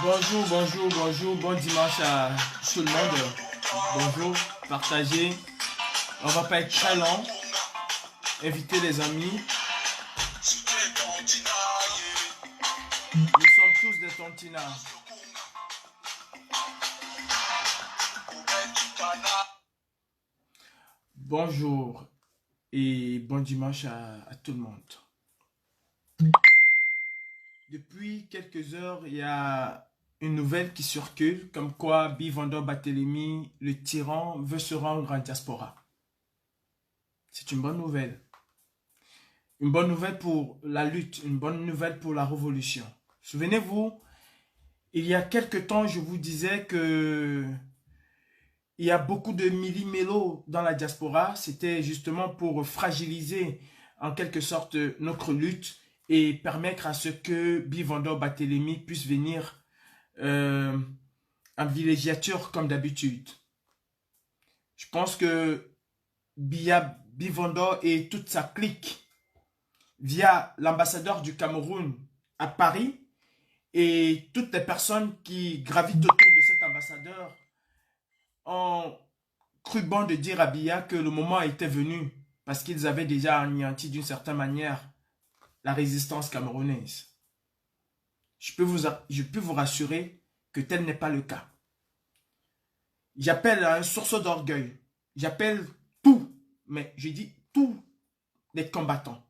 Bonjour, bonjour, bonjour, bon dimanche à tout le monde. Bonjour, partagez. On va pas être très long. Invitez les amis. Nous sommes tous des tontinats. Bonjour et bon dimanche à tout le monde. Depuis quelques heures, il y a une nouvelle qui circule, comme quoi Bivandor Barthélemy, le tyran, veut se rendre en diaspora. C'est une bonne nouvelle. Une bonne nouvelle pour la lutte, une bonne nouvelle pour la révolution. Souvenez-vous, il y a quelque temps, je vous disais que il y a beaucoup de millimélos dans la diaspora. C'était justement pour fragiliser en quelque sorte notre lutte et permettre à ce que Bivandor Barthélemy puisse venir en villégiature comme d'habitude. Je pense que Bivandor et toute sa clique, via l'ambassadeur du Cameroun à Paris et toutes les personnes qui gravitent autour de cet ambassadeur, ont cru bon de dire à Biya que le moment était venu parce qu'ils avaient déjà anéanti d'une certaine manière la résistance camerounaise. Je peux vous rassurer que tel n'est pas le cas. J'appelle à un sursaut d'orgueil. J'appelle tous, mais je dis tous les combattants,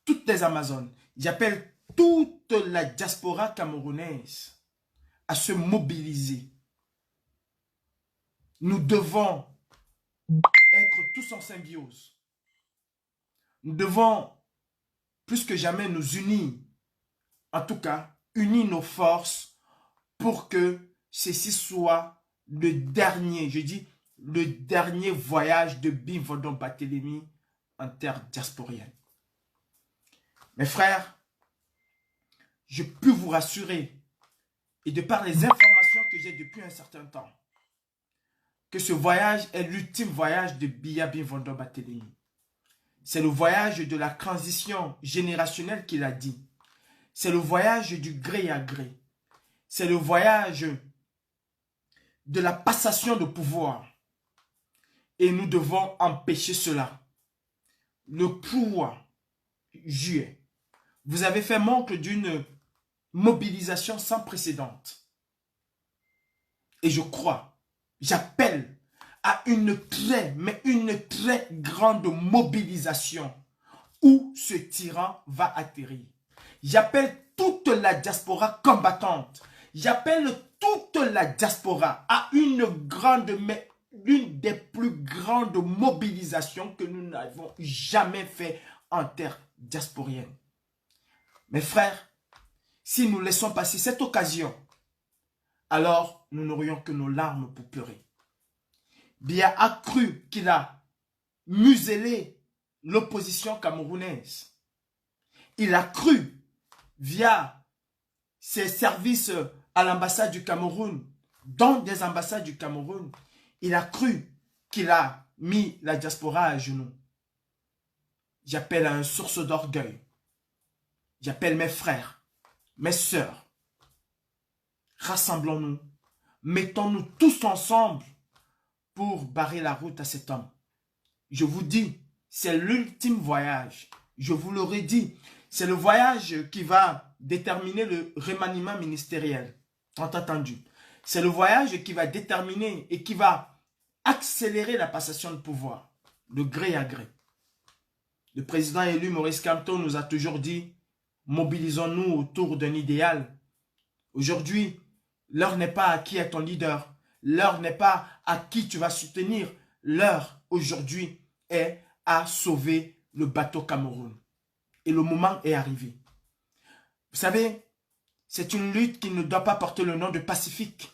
toutes les Amazones. J'appelle toute la diaspora camerounaise à se mobiliser. Nous devons être tous en symbiose. Nous devons plus que jamais nous unir. En tout cas, unir nos forces pour que ceci soit le dernier, je dis, le dernier voyage de Bivandor Barthélemy en terre diasporienne. Mes frères, je peux vous rassurer, et de par les informations que j'ai depuis un certain temps, que ce voyage est l'ultime voyage de Bivandor Barthélemy. C'est le voyage de la transition générationnelle qu'il a dit. C'est le voyage du gré à gré. C'est le voyage de la passation de pouvoir. Et nous devons empêcher cela. Le 3 juillet, vous avez fait montre d'une mobilisation sans précédent. Et je crois, j'appelle à une très grande mobilisation où ce tyran va atterrir. J'appelle toute la diaspora combattante. J'appelle toute la diaspora à une l'une des plus grandes mobilisations que nous n'avons jamais fait en terre diasporienne. Mes frères, si nous laissons passer cette occasion, alors nous n'aurions que nos larmes pour pleurer. Biya a cru qu'il a muselé l'opposition camerounaise. Il a cru, via ses services à l'ambassade du Cameroun, dans des ambassades du Cameroun, il a cru qu'il a mis la diaspora à genoux. J'appelle à un sursaut d'orgueil. J'appelle mes frères, mes sœurs. Rassemblons-nous. Mettons-nous tous ensemble pour barrer la route à cet homme. Je vous dis, c'est l'ultime voyage. Je vous l'aurais dit, c'est le voyage qui va déterminer le remaniement ministériel. Entendu. C'est le voyage qui va déterminer et qui va accélérer la passation de pouvoir, de gré à gré. Le président élu Maurice Kamto nous a toujours dit, mobilisons-nous autour d'un idéal. Aujourd'hui, l'heure n'est pas à qui est ton leader. L'heure n'est pas à qui tu vas soutenir. L'heure, aujourd'hui, est à sauver le bateau Cameroun. Et le moment est arrivé. Vous savez, c'est une lutte qui ne doit pas porter le nom de pacifique.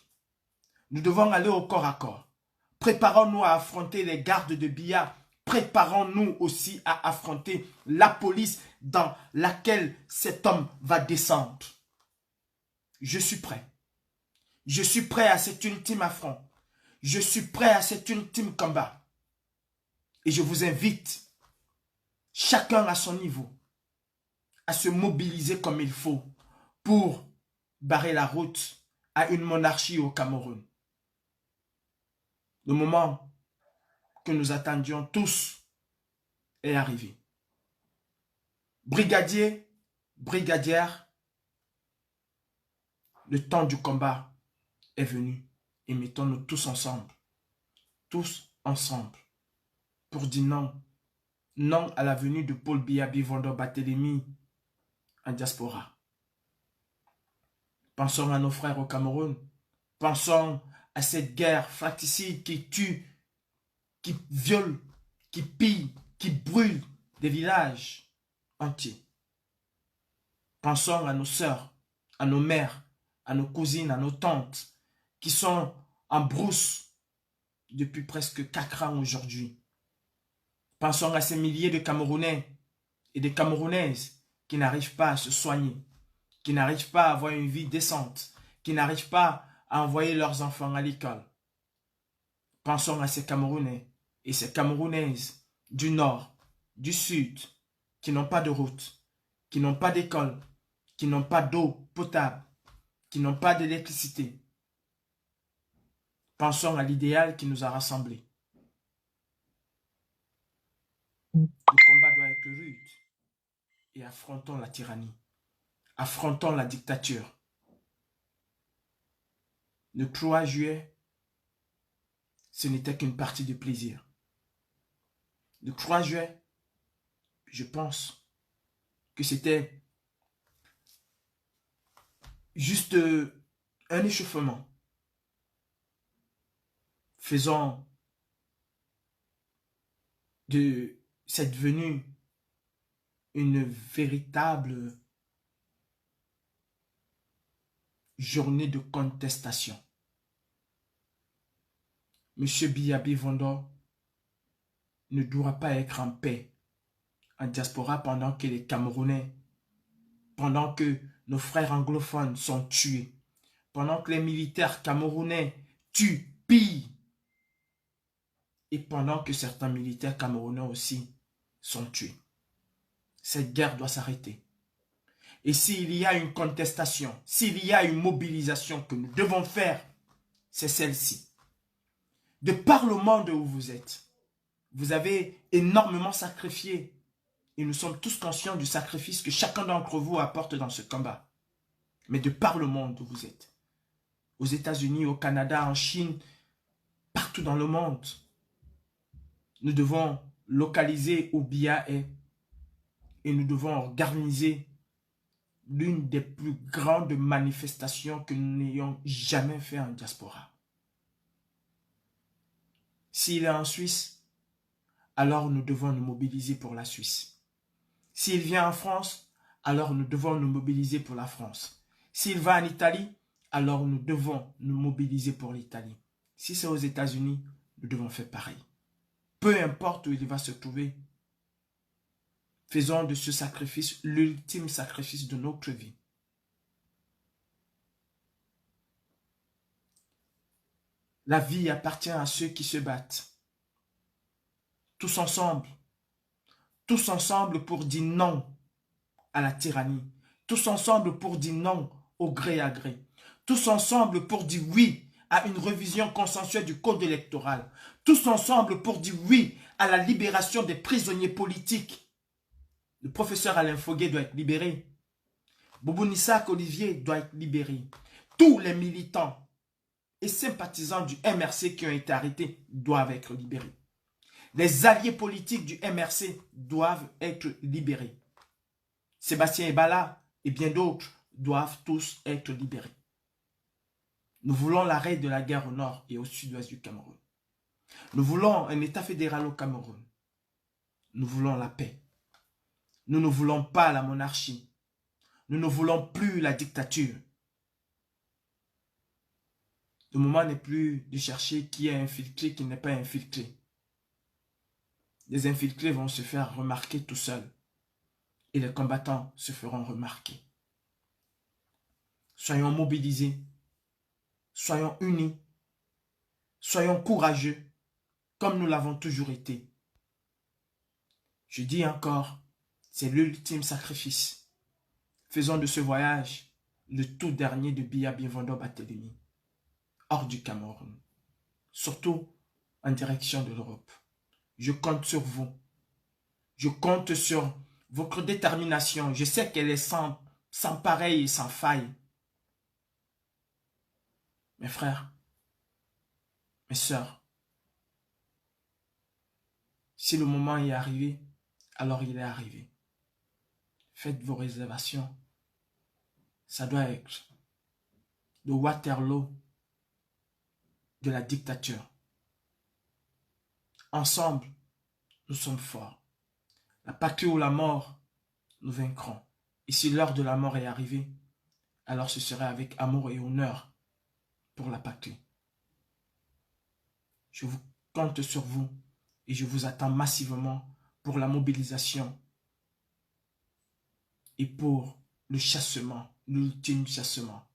Nous devons aller au corps à corps. Préparons-nous à affronter les gardes de Biya. Préparons-nous aussi à affronter la police dans laquelle cet homme va descendre. Je suis prêt. Je suis prêt à cet ultime affront. Je suis prêt à cet ultime combat. Et je vous invite, chacun à son niveau, à se mobiliser comme il faut pour barrer la route à une monarchie au Cameroun. Le moment que nous attendions tous est arrivé. Brigadier, brigadière, le temps du combat est venu et mettons-nous tous ensemble, pour dire non, non à la venue de Paul Biya Bivondo Barthélemy en diaspora. Pensons à nos frères au Cameroun, pensons à cette guerre fratricide qui tue, qui viole, qui pille, qui brûle des villages entiers. Pensons à nos sœurs, à nos mères, à nos cousines, à nos tantes, qui sont en brousse depuis presque 4 ans aujourd'hui. Pensons à ces milliers de Camerounais et de Camerounaises qui n'arrivent pas à se soigner, qui n'arrivent pas à avoir une vie décente, qui n'arrivent pas à envoyer leurs enfants à l'école. Pensons à ces Camerounais et ces Camerounaises du nord, du sud, qui n'ont pas de route, qui n'ont pas d'école, qui n'ont pas d'eau potable, qui n'ont pas d'électricité. Pensons à l'idéal qui nous a rassemblés. Le combat doit être rude et affrontons la tyrannie. Affrontons la dictature. Le 3 juillet, ce n'était qu'une partie de plaisir. Le 3 juillet, je pense que c'était juste un échauffement. Faisons de cette venue une véritable journée de contestation. Monsieur Biya Bivondo ne doit pas être en paix en diaspora pendant que les Camerounais, pendant que nos frères anglophones sont tués, pendant que les militaires camerounais tuent, pillent, et pendant que certains militaires camerounais aussi sont tués. Cette guerre doit s'arrêter. Et s'il y a une contestation, s'il y a une mobilisation que nous devons faire, c'est celle-ci. De par le monde où vous êtes, vous avez énormément sacrifié. Et nous sommes tous conscients du sacrifice que chacun d'entre vous apporte dans ce combat. Mais de par le monde où vous êtes, aux États-Unis, au Canada, en Chine, partout dans le monde, nous devons localiser où Biya est et nous devons organiser l'une des plus grandes manifestations que nous n'ayons jamais fait en diaspora. S'il est en Suisse, alors nous devons nous mobiliser pour la Suisse. S'il vient en France, alors nous devons nous mobiliser pour la France. S'il va en Italie, alors nous devons nous mobiliser pour l'Italie. Si c'est aux États-Unis, nous devons faire pareil. Peu importe où il va se trouver, faisons de ce sacrifice l'ultime sacrifice de notre vie. La vie appartient à ceux qui se battent. Tous ensemble pour dire non à la tyrannie. Tous ensemble pour dire non au gré à gré. Tous ensemble pour dire oui à une révision consensuelle du code électoral. Tous ensemble pour dire oui à la libération des prisonniers politiques. Le professeur Alain Foguet doit être libéré. Boubou Nissak Olivier doit être libéré. Tous les militants et sympathisants du MRC qui ont été arrêtés doivent être libérés. Les alliés politiques du MRC doivent être libérés. Sébastien Ebala et bien d'autres doivent tous être libérés. Nous voulons l'arrêt de la guerre au nord et au sud-ouest du Cameroun. Nous voulons un État fédéral au Cameroun. Nous voulons la paix. Nous ne voulons pas la monarchie. Nous ne voulons plus la dictature. Le moment n'est plus de chercher qui est infiltré, qui n'est pas infiltré. Les infiltrés vont se faire remarquer tout seuls. Et les combattants se feront remarquer. Soyons mobilisés. Soyons unis. Soyons courageux, comme nous l'avons toujours été. Je dis encore, c'est l'ultime sacrifice. Faisons de ce voyage le tout dernier de Biya Bienvenue Barthélemy, hors du Cameroun, surtout en direction de l'Europe. Je compte sur vous. Je compte sur votre détermination. Je sais qu'elle est sans pareil et sans faille. Mes frères, mes sœurs, si le moment est arrivé, alors il est arrivé. Faites vos réservations. Ça doit être le Waterloo de la dictature. Ensemble, nous sommes forts. La patrie ou la mort, nous vaincrons. Et si l'heure de la mort est arrivée, alors ce serait avec amour et honneur pour la patrie. Je vous compte sur vous et je vous attends massivement pour la mobilisation et pour le chassement, l'ultime chassement.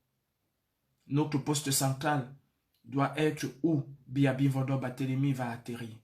Notre poste central doit être où Biya Bienvenue Barthélemy va atterrir.